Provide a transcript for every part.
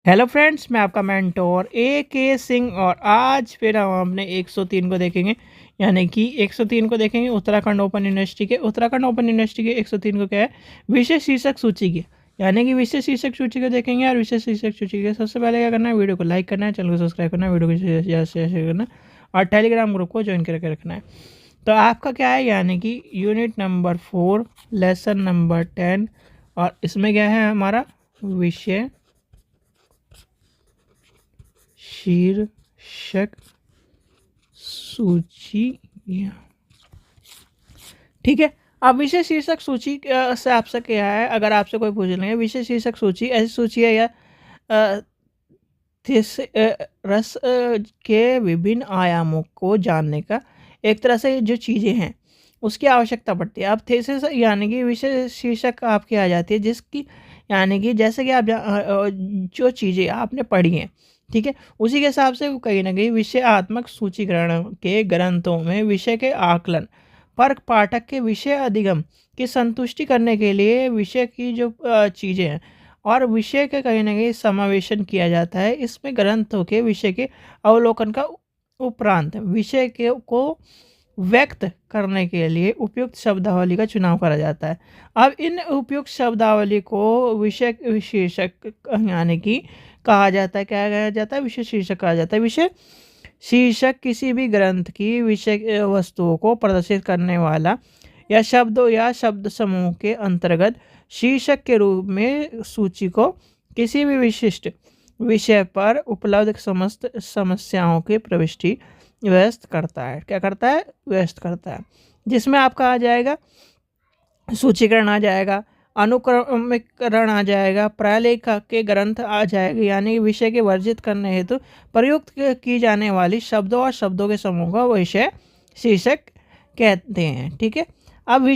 Hello friends, मैं आपका mentor ए के सिंह और आज फिर हम अपने 103 को देखेंगे। यानी कि 103 को देखेंगे उत्तराखंड ओपन यूनिवर्सिटी के। उत्तराखंड ओपन यूनिवर्सिटी के 103 को क्या है, विषय शीर्षक सूची की। यानी कि विषय शीर्षक सूची को देखेंगे। और विषय शीर्षक सूची के सबसे पहले क्या करना है, वीडियो को लाइक करना है, चैनल को सब्सक्राइब करना है, वीडियो को शेयर करना है और टेलीग्राम ग्रुप को ज्वाइन करके रखना है। तो आपका क्या है, यानी कि यूनिट नंबर 4 लेसन नंबर 10 और इसमें क्या है हमारा विषय शीर्षक सूची। ठीक है। अब विषय शीर्षक सूची से आपसे क्या है, अगर आपसे कोई पूछ लेंगे विषय शीर्षक सूची ऐसी सूची है या अ, रस के विभिन्न आयामों को जानने का एक तरह से जो चीज़ें हैं उसकी आवश्यकता पड़ती है। अब थीसिस यानी कि विषय शीर्षक आपकी आ जाती है जिसकी, यानी कि जैसे कि आप जो चीज़ें आपने पढ़ी हैं, ठीक है, उसी के हिसाब से वो कहीं ना कहीं विषयात्मक सूचीकरण के ग्रंथों में विषय के आकलन पर पाठक के विषय अधिगम की संतुष्टि करने के लिए विषय की जो चीज़ें हैं और विषय के कहीं ना कहीं समावेशन किया जाता है। इसमें ग्रंथों के विषय के अवलोकन का उपरांत विषय के को व्यक्त करने के लिए उपयुक्त शब्दावली का चुनाव करा जाता है। अब इन उपयुक्त शब्दावली को विषय शीर्षक यानी कि कहा जाता है। क्या कहा जाता है? विषय शीर्षक कहा जाता है। विषय शीर्षक किसी भी ग्रंथ की विषय वस्तुओं को प्रदर्शित करने वाला या शब्दों या शब्द समूह के अंतर्गत शीर्षक के रूप में सूची को किसी भी विशिष्ट विषय पर उपलब्ध समस्त समस्याओं की प्रविष्टि व्यस्त करता है। क्या करता है? व्यस्त करता है। जिसमें आपका आ जाएगा सूचीकरण आ जाएगा, अनुक्रमिकरण आ जाएगा, प्रलेख के ग्रंथ आ जाएगा, यानी विषय के वर्जित करने हेतु प्रयुक्त की जाने वाली शब्दों और शब्दों के समूह का विषय शीर्षक कहते हैं। ठीक है। अब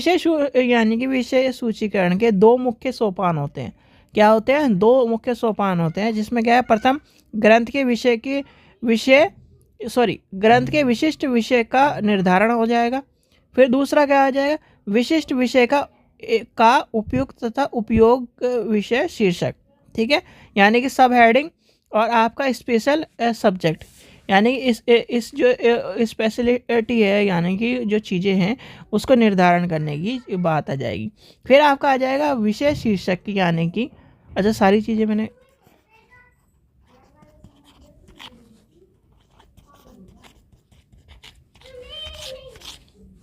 यानी कि विषय सूचीकरण के दो मुख्य सोपान होते हैं। क्या होते हैं? दो मुख्य सोपान होते हैं, जिसमें क्या है, प्रथम ग्रंथ के ग्रंथ के विशिष्ट विषय का निर्धारण हो जाएगा। फिर दूसरा क्या आ जाएगा, विशिष्ट विषय का उपयुक्त तथा उपयोग विषय शीर्षक। ठीक है। यानी कि सब हेडिंग और आपका स्पेशल सब्जेक्ट, यानी इस जो स्पेशलिटी है, यानी कि जो चीज़ें हैं उसको निर्धारण करने की बात आ जाएगी। फिर आपका आ जाएगा विषय शीर्षक की, यानी कि अच्छा सारी चीज़ें मैंने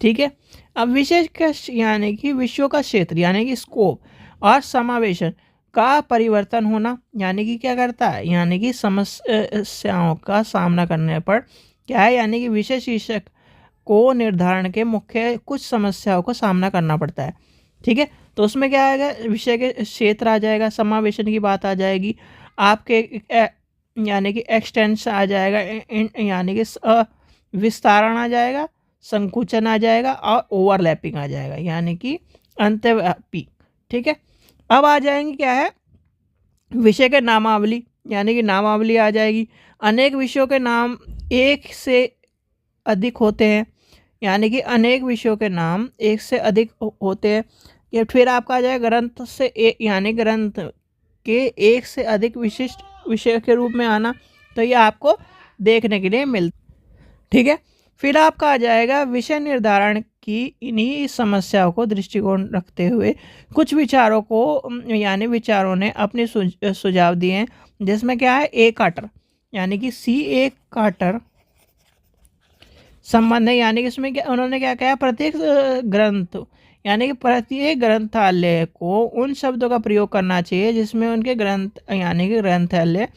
ठीक है। अब विषय का यानी कि विषयों का क्षेत्र यानी कि स्कोप और समावेशन का परिवर्तन होना, यानी कि क्या करता है, यानी कि समस्याओं का सामना करने पर क्या है, यानी कि विषय शीर्षक को निर्धारण के मुख्य कुछ समस्याओं को सामना करना पड़ता है। ठीक है। तो उसमें क्या आएगा, विषय के क्षेत्र आ जाएगा, समावेशन की बात आ जाएगी, आपके यानी कि एक्सटेंस आ जाएगा, यानी कि विस्तारण आ जाएगा, संकुचन आ जाएगा और ओवरलैपिंग आ जाएगा, यानी कि अंतव्यापी। ठीक है। अब आ जाएंगे क्या है, विषय के नामावली, यानी कि नामावली आ जाएगी। अनेक विषयों के नाम एक से अधिक होते हैं, यानी कि अनेक विषयों के नाम एक से अधिक होते हैं। या फिर आपका आ जाएगा ग्रंथ से यानी ग्रंथ के एक से अधिक विशिष्ट विषय के रूप में आना, तो ये आपको देखने के लिए मिलता। ठीक है। फिर आपका आ जाएगा विषय निर्धारण की इन्हीं समस्याओं को दृष्टिकोण रखते हुए कुछ विचारों को यानी विचारों ने अपने सुझाव दिए हैं, जिसमें क्या है, ए कार्टर यानी कि C.A. कार्टर संबंध है। यानी कि इसमें क्या उन्होंने क्या कहा, प्रत्येक ग्रंथ यानी कि प्रत्येक ग्रंथालय को उन शब्दों का प्रयोग करना चाहिए जिसमें उनके ग्रंथ यानी कि ग्रंथालय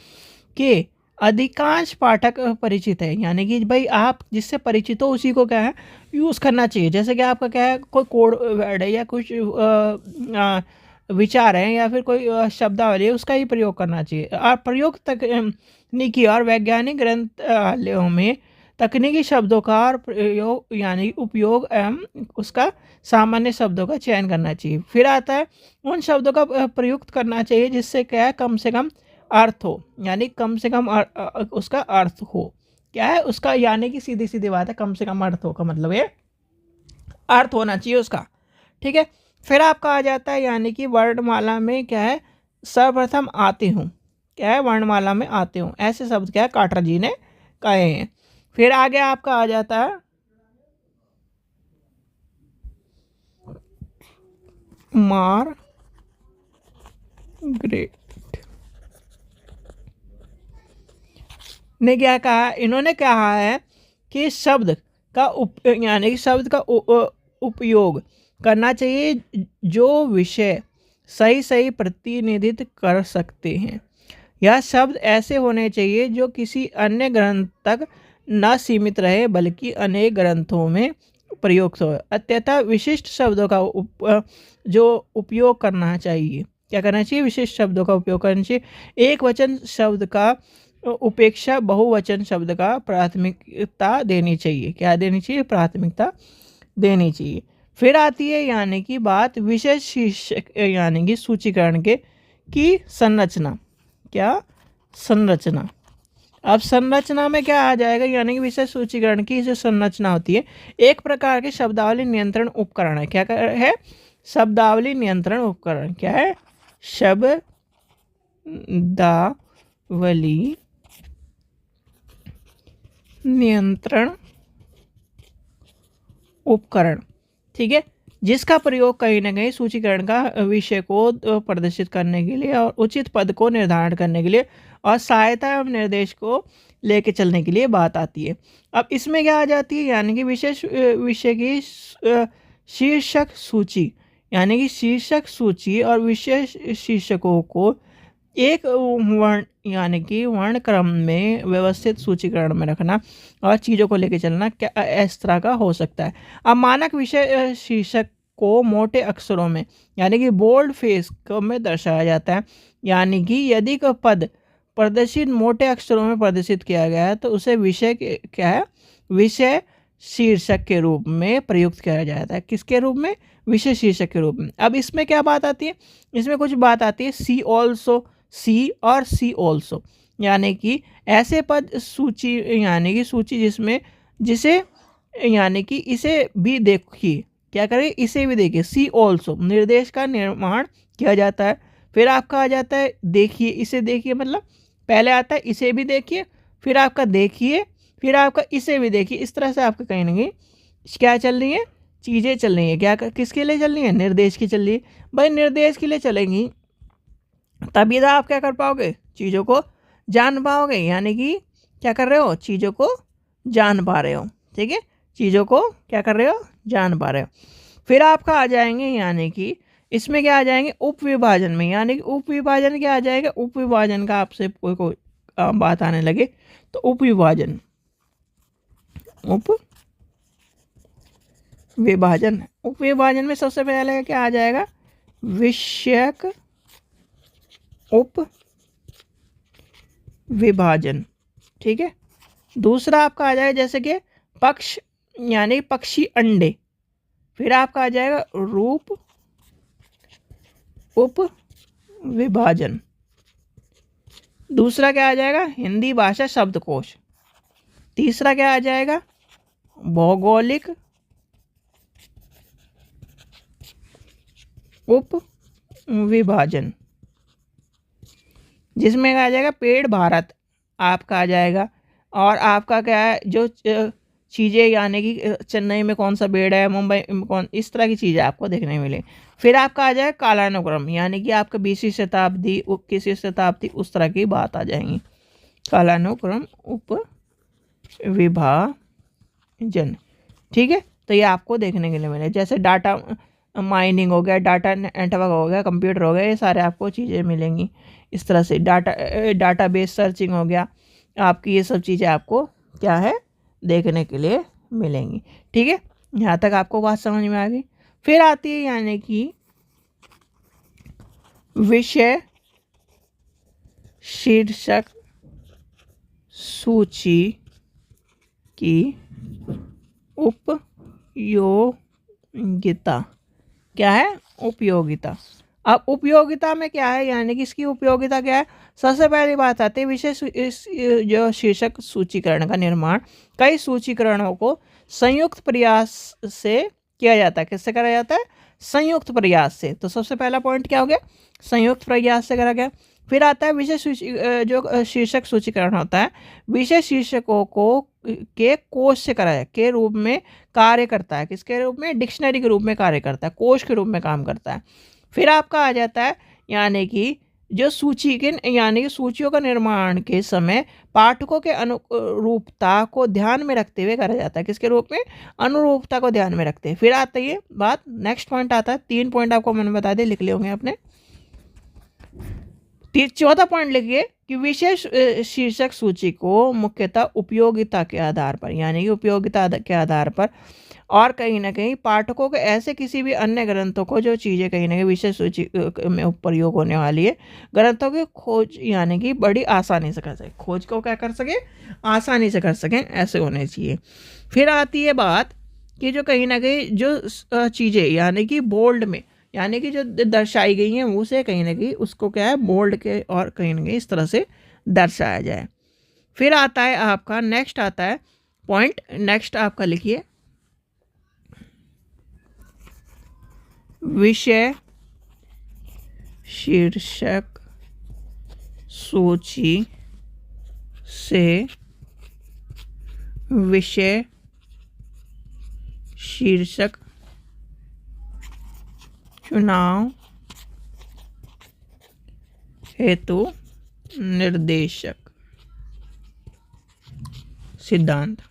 के अधिकांश पाठक परिचित है। यानी कि भाई आप जिससे परिचित हो उसी को क्या है यूज़ करना चाहिए। जैसे कि आपका क्या है, कोई कोड वर्ड है या कुछ विचार है या फिर कोई शब्दावली है, उसका ही प्रयोग करना चाहिए। और प्रयोग तकनीकी और वैज्ञानिक ग्रंथालयों में तकनीकी शब्दों का और प्रयोग यानी उपयोग एवं उसका सामान्य शब्दों का चयन करना चाहिए। फिर आता है उन शब्दों का प्रयुक्त करना चाहिए जिससे क्या है, कम से कम अर्थ हो, यानी कम से कम उसका अर्थ हो। क्या है उसका, यानी कि सीधी सीधी बात है, कम से कम अर्थ हो का मतलब ये अर्थ होना चाहिए उसका। ठीक है। फिर आपका आ जाता है, यानी कि वर्णमाला में क्या है, सर्वप्रथम आती हूँ। क्या है वर्णमाला में आते हों, ऐसे शब्द क्या है काटरा जी ने कहे हैं। फिर आगे आपका आ जाता है मार्गरेट ने क्या कहा, इन्होंने कहा है कि शब्द का यानी कि शब्द का उपयोग करना चाहिए जो विषय सही सही प्रतिनिधित्व कर सकते हैं। यह शब्द ऐसे होने चाहिए जो किसी अन्य ग्रंथ तक न सीमित रहे बल्कि अनेक ग्रंथों में प्रयुक्त हो। अत्यतः विशिष्ट शब्दों का जो उपयोग करना चाहिए, क्या करना चाहिए, विशिष्ट शब्दों का उपयोग करना चाहिए। एक वचन शब्द का उपेक्षा बहुवचन शब्द का प्राथमिकता देनी चाहिए। क्या देनी चाहिए, प्राथमिकता देनी चाहिए। फिर आती है यानी कि बात विशेष शीर्षक यानी कि सूचीकरण के की संरचना। क्या, संरचना। अब संरचना में क्या आ जाएगा, यानी कि विशेष सूचीकरण की जो संरचना होती है, एक प्रकार के शब्दावली नियंत्रण उपकरण है। क्या है, शब्दावली नियंत्रण उपकरण। क्या है, शब्दावली नियंत्रण उपकरण, ठीक है, जिसका प्रयोग कहीं ना कहीं सूचीकरण का विषय को प्रदर्शित करने के लिए और उचित पद को निर्धारण करने के लिए और सहायता एवं निर्देश को लेके चलने के लिए बात आती है। अब इसमें क्या आ जाती है, यानी कि विशेष विषय की शीर्षक सूची, यानी कि शीर्षक सूची और विशेष शीर्षकों को एक वर्ण यानी कि वर्ण क्रम में व्यवस्थित सूचीकरण में रखना और चीज़ों को लेकर चलना क्या इस तरह का हो सकता है। अब मानक विषय शीर्षक को मोटे अक्षरों में यानी कि बोल्ड फेस में दर्शाया जाता है, यानी कि यदि कोई पद प्रदर्शित मोटे अक्षरों में प्रदर्शित किया गया है तो उसे विषय क्या है, विषय शीर्षक के रूप में प्रयुक्त किया जाता है। किसके रूप में, विषय शीर्षक के रूप में। अब इसमें क्या बात आती है, इसमें कुछ बात आती है सी ऑल्सो, सी और सी ऑल्सो, यानी कि ऐसे पद सूची यानी कि सूची जिसमें जिसे यानी कि इसे भी देखिए, क्या करें, इसे भी देखिए। सी ऑल्सो निर्देश का निर्माण किया जाता है। फिर आपका आ जाता है देखिए, इसे देखिए, मतलब पहले आता है इसे भी देखिए, फिर आपका देखिए, फिर आपका इसे भी देखिए। इस तरह से आपका कहीं ना कहीं क्या चल रही है, चीज़ें चल रही है। क्या किसके लिए चल रही है, निर्देश की चल रही है। भाई निर्देश के लिए चलेंगी तभी तो आप क्या कर पाओगे, चीज़ों को जान पाओगे, यानी कि क्या कर रहे हो, चीज़ों को जान पा रहे हो, ठीक है, चीज़ों को क्या कर रहे हो, जान पा रहे हो। फिर आपका आ जाएंगे यानी कि इसमें क्या आ जाएंगे, उप विभाजन में, यानी कि उप विभाजन क्या आ जाएगा, उप विभाजन का आपसे कोई बात आने लगे तो उप विभाजन, उप विभाजन, उप विभाजन में सबसे पहले क्या आ जाएगा, विषयक उप विभाजन, ठीक है। दूसरा आपका आ जाएगा जैसे कि पक्ष यानी पक्षी अंडे, फिर आपका आ जाएगा रूप उप विभाजन। दूसरा क्या आ जाएगा, हिंदी भाषा शब्दकोश। तीसरा क्या आ जाएगा, भौगोलिक उप विभाजन, जिसमें आ जाएगा पेड़ भारत आपका आ जाएगा। और आपका क्या है, जो चीज़ें यानी कि चेन्नई में कौन सा पेड़ है, मुंबई में कौन, इस तरह की चीज़ें आपको देखने मिले। फिर आपका आ जाएगा कालानुक्रम, यानी कि आपका 20वीं शताब्दी 21वीं शताब्दी उस तरह की बात आ जाएंगी। कालानुक्रम उप विभाजन, ठीक है। तो ये आपको देखने के लिए मिले, जैसे डाटा माइनिंग हो गया, डाटा नेटवर्क हो गया, कंप्यूटर हो गया, ये सारे आपको चीज़ें मिलेंगी। इस तरह से डाटाबेस सर्चिंग हो गया आपकी, ये सब चीज़ें आपको क्या है, देखने के लिए मिलेंगी, ठीक है। यहाँ तक आपको बात समझ में आ गई। फिर आती है यानी कि विषय शीर्षक सूची की उपयोगिता। क्या है, उपयोगिता। अब उपयोगिता में क्या है, यानी कि इसकी उपयोगिता क्या है, सबसे पहली बात आती है विशेष जो शीर्षक सूचीकरण का निर्माण कई सूचीकरणों को संयुक्त प्रयास से किया जाता है। किससे करा जाता है, संयुक्त प्रयास से। तो सबसे पहला पॉइंट क्या हो गया, संयुक्त प्रयास से करा गया। फिर आता है विषय जो शीर्षक सूचीकरण होता है, विषय शीर्षकों को के कोश से करा जाए के रूप में कार्य करता है। किसके रूप में? डिक्शनरी के रूप में कार्य करता है, कोश के रूप में काम करता है। फिर आपका आ जाता है यानी कि जो सूची के यानी कि सूचियों का निर्माण के समय पाठकों के अनुरूपता को ध्यान में रखते हुए करा जाता है। किसके रूप में? अनुरूपता को ध्यान में रखते हैं। फिर आता है ये बात, नेक्स्ट पॉइंट आता है, 3 पॉइंट आपको मैंने बता दिए, लिख लिए होंगे आपने। चौथा पॉइंट लिखिए कि विशेष शीर्षक सूची को मुख्यतः उपयोगिता के आधार पर यानी कि उपयोगिता के आधार पर और कहीं ना कहीं पाठकों के ऐसे किसी भी अन्य ग्रंथों को जो चीज़ें कहीं ना कहीं विशेष सूची में प्रयोग होने वाली है ग्रंथों की खोज यानी कि बड़ी आसानी से कर सके, खोज को क्या कर सके? आसानी से कर सकें, ऐसे होने चाहिए। फिर आती है बात कि जो कहीं ना कहीं जो चीज़ें यानी कि बोल्ड में यानी कि जो दर्शाई गई हैं उसे कहीं ना कहीं उसको क्या है? बोल्ड के और कहीं ना कहीं इस तरह से दर्शाया जाए। फिर आता है आपका नेक्स्ट आता है पॉइंट, नेक्स्ट आपका लिखिए विषय शीर्षक सूची से विषय शीर्षक चुनाव हेतु निर्देशक सिद्धांत।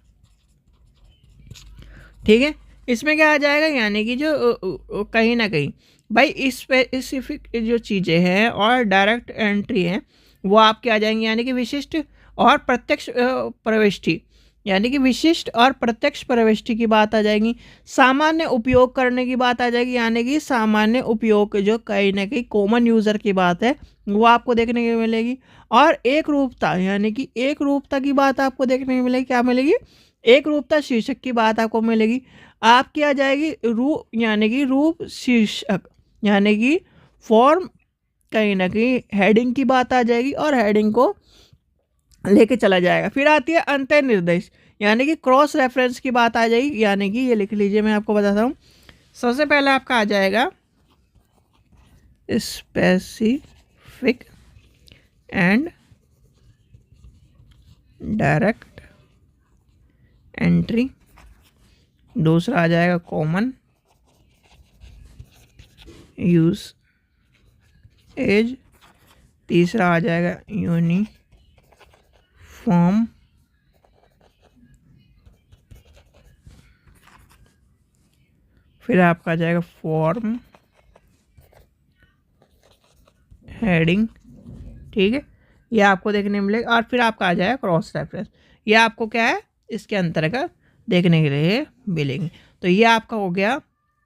ठीक है, इसमें क्या आ जाएगा यानी कि जो कहीं ना कहीं भाई स्पेसिफिक जो चीज़ें हैं और डायरेक्ट एंट्री हैं वो आपके आ जाएंगी यानी कि विशिष्ट और प्रत्यक्ष प्रविष्टि यानी कि विशिष्ट और प्रत्यक्ष प्रविष्टि की बात आ जाएगी। सामान्य उपयोग करने की बात आ जाएगी यानी कि सामान्य उपयोग जो कहीं ना कहीं कॉमन यूज़र की बात है वो आपको देखने को मिलेगी। और एक रूपता यानी कि एक रूपता की बात आपको देखने को मिलेगी। क्या मिलेगी? एक रूपता शीर्षक की बात आपको मिलेगी। आपकी आ जाएगी रूप यानी कि रूप शीर्षक यानी कि फॉर्म कहीं ना कहीं हेडिंग की बात आ जाएगी और हेडिंग को लेके चला जाएगा। फिर आती है अंतर निर्देश यानी कि क्रॉस रेफरेंस की बात आ जाएगी यानी कि ये लिख लीजिए, मैं आपको बताता हूँ। सबसे पहले आपका आ जाएगा स्पेसिफिक एंड डायरेक्ट एंट्री, दूसरा आ जाएगा कॉमन यूज एज, तीसरा आ जाएगा यूनिफॉर्म, फिर आपका आ जाएगा फॉर्म हेडिंग। ठीक है, ये आपको देखने मिलेगा। और फिर आपका आ जाएगा क्रॉस रेफरेंस, ये आपको क्या है इसके अंतर्गत देखने के लिए मिलेंगे। तो ये आपका हो गया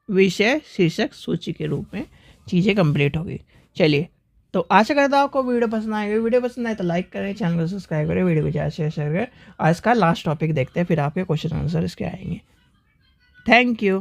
विषय शीर्षक सूची के रूप में चीज़ें कंप्लीट होगी। चलिए, तो आशा करता हूँ आपको वीडियो पसंद आएगी। वीडियो पसंद आए तो लाइक करें, चैनल को सब्सक्राइब करें, वीडियो को ज़्यादा शेयर करें। और इसका लास्ट टॉपिक देखते हैं, फिर आपके क्वेश्चन आंसर इसके आएंगे। Thank you.